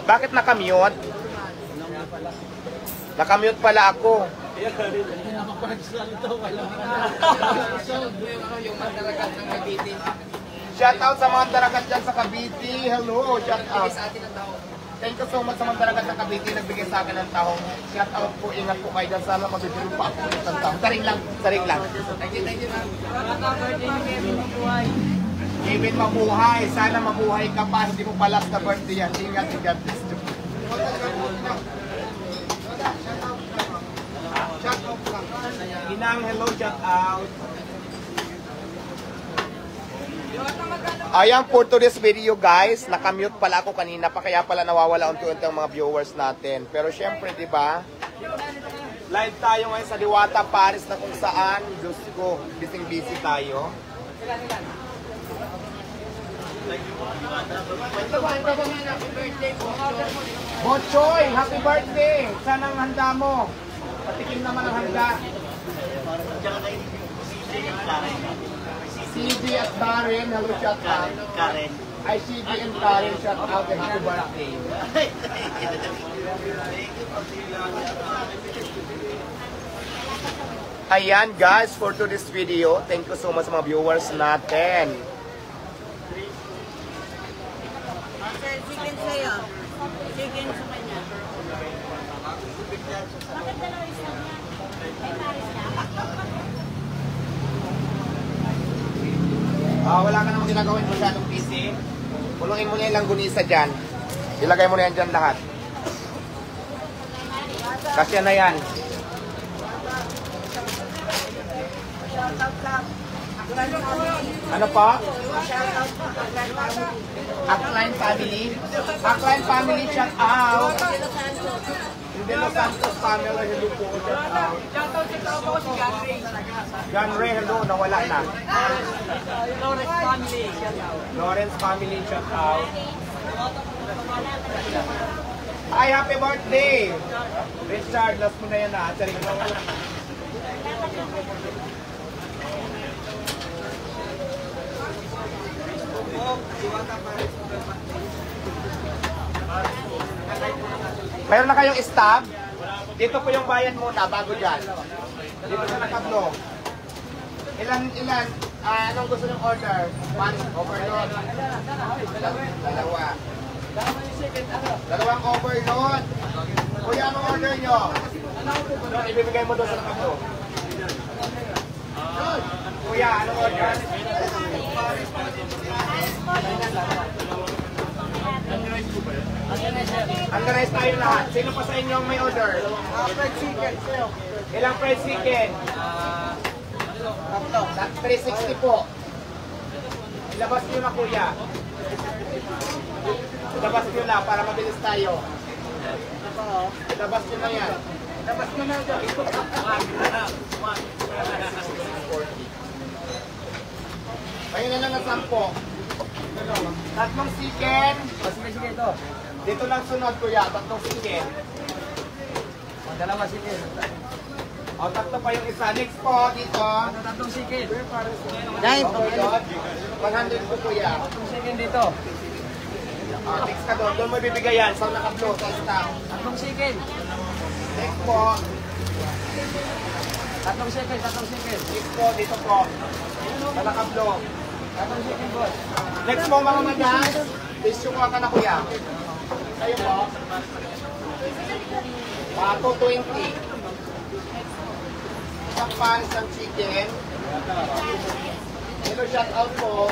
Bakit nakamute? Nakamute pala ako. Shout out sa mga daragat dyan sa Cavite. Hello, shout out. Thank you so much sa mga daragat sa Cavite. Nagbigay sa akin ng tahong. Shout out po, ingat po kayo dyan. Sana mabibiro pa ako ng tahong. Saring lang, saring lang. Thank you, ma'am. Kevin, mabuhay. Sana mabuhay ka pa. Hindi mo palas na birthday yan. Ingat, ingat. Inang, hello, shout out. Ayan for today's video guys, nakamute pala ako kanina pa kaya pala nawawala unti-unti ang mga viewers natin. Pero syempre, di ba? Live tayo ngayon sa Diwata, Paris na kung saan, Diyos ko, busy tayo. Bochoy, happy birthday! Saan ang handa mo? Patikim naman ang handa. CJ at Karen, hello, shout out. Karen. Ay, CJ and Karen, shout out and happy birthday. Ayan guys, for today's video, thank you so much sa mga viewers natin. Sir, chicken sa'yo. Chicken sa kanya. Bakit dalawa isa niya? Ay, Paris na. Wala ka namang ginagawin masyadong busy. Pulungin mo na yung langgunisa dyan. Ilagay mo na yan dyan lahat. Kasi na yan. Ano pa? Akline family. Akline family, shout out. De Los Santos family, hello po. Shout out si John Ray, hello, nawala na. Lawrence family, shout out. Lawrence family, shout out. Ay, happy birthday! Richard, last mo na yan na. Charing mo. Mayroon na kayong stab? Dito po yung bayan muna, bago dyan. Dito sa nakablo. Ilan? Anong gusto ng order? One, overload. Dalawa. Dalawang overload. Kuya, anong order nyo? Ibibigay mo doon sa nakablo. Kuya, anong order? Hanggang tayo lahat. Sino pa sa inyo ang may order? Fried chicken. Ilang fried chicken? 360 po. Ilabas nyo na kuya. Ilabas nyo na para mabilis tayo. Ilabas nyo na yan. Ilabas nyo na dyan. Ayun na lang ang 10. Tatlong chicken. Dito lang sunod kuya, tatlong chicken. Dalawa chicken. O, tatlo pa yung isa. Next po, dito. Tatlong chicken. 100 po kuya. Tatlong chicken dito. Next ka doon. Doon mo bibigay yan. Sa naka-blow, sa staff. Tatlong chicken. Next po. Tatlong chicken. Next po, dito po. Sa naka-blow. Tatlong chicken, boss. Next po mga madam. Please yung ka na kuya. Kayo po. 220. Isang pares ng chicken. Hello, shout out po.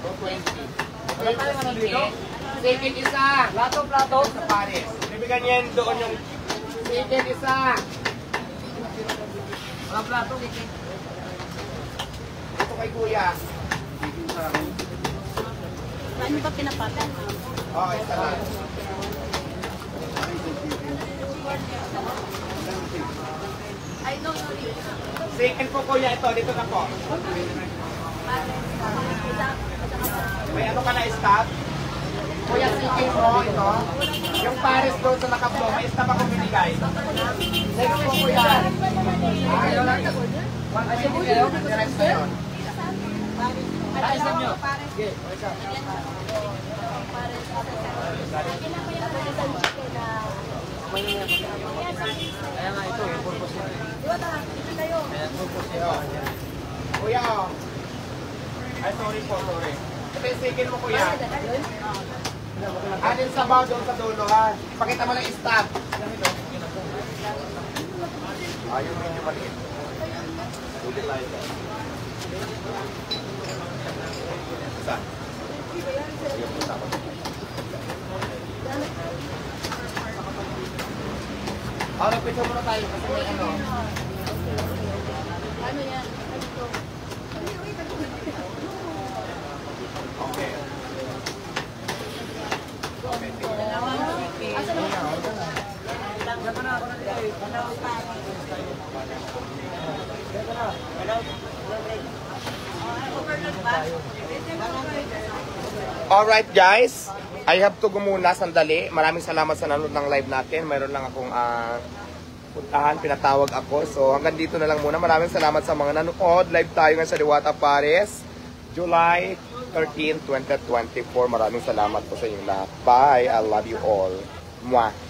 220. Chicken isa. Plato. Sa pares. Bibigyan niyan doon yung chicken isa. Walang plato. Ito kay kuya. Ano ba pinapatan? Oo, isa lang. I don't know. Chicken po kuya ito. Dito na po. May ano ka na stop? Kuya, chicken po ito. Yung pares doon sa nakablo. May stop ako binigay. Next po kuya. Ayaw lang. Chicken kayo? Direct na yun. Pares nyo. Kaya nga ito, yung purpose nito. Kaya purpose nito. Kuya, oh. Ay, sorry po, sorry. Ito yung chicken mo, kuya. Alin sa baw doon sa dulo, ha? Ipakita mo lang yung stop. Ayun mo yung maliit. Ulit tayo. Saan? Yung kasama. Picture muna tayo kasi may ano. Ano yan? Okay. Alright guys, I have to go muna sandali. Maraming salamat sa nanonood ng live natin. Mayroon lang akong puntahan, pinatawag ako. So hanggang dito na lang muna. Maraming salamat sa mga nanonood. Live tayo ngayon sa Diwata Paris, July 13, 2024. Maraming salamat po sa inyo lahat. Bye! I love you all. Mwah!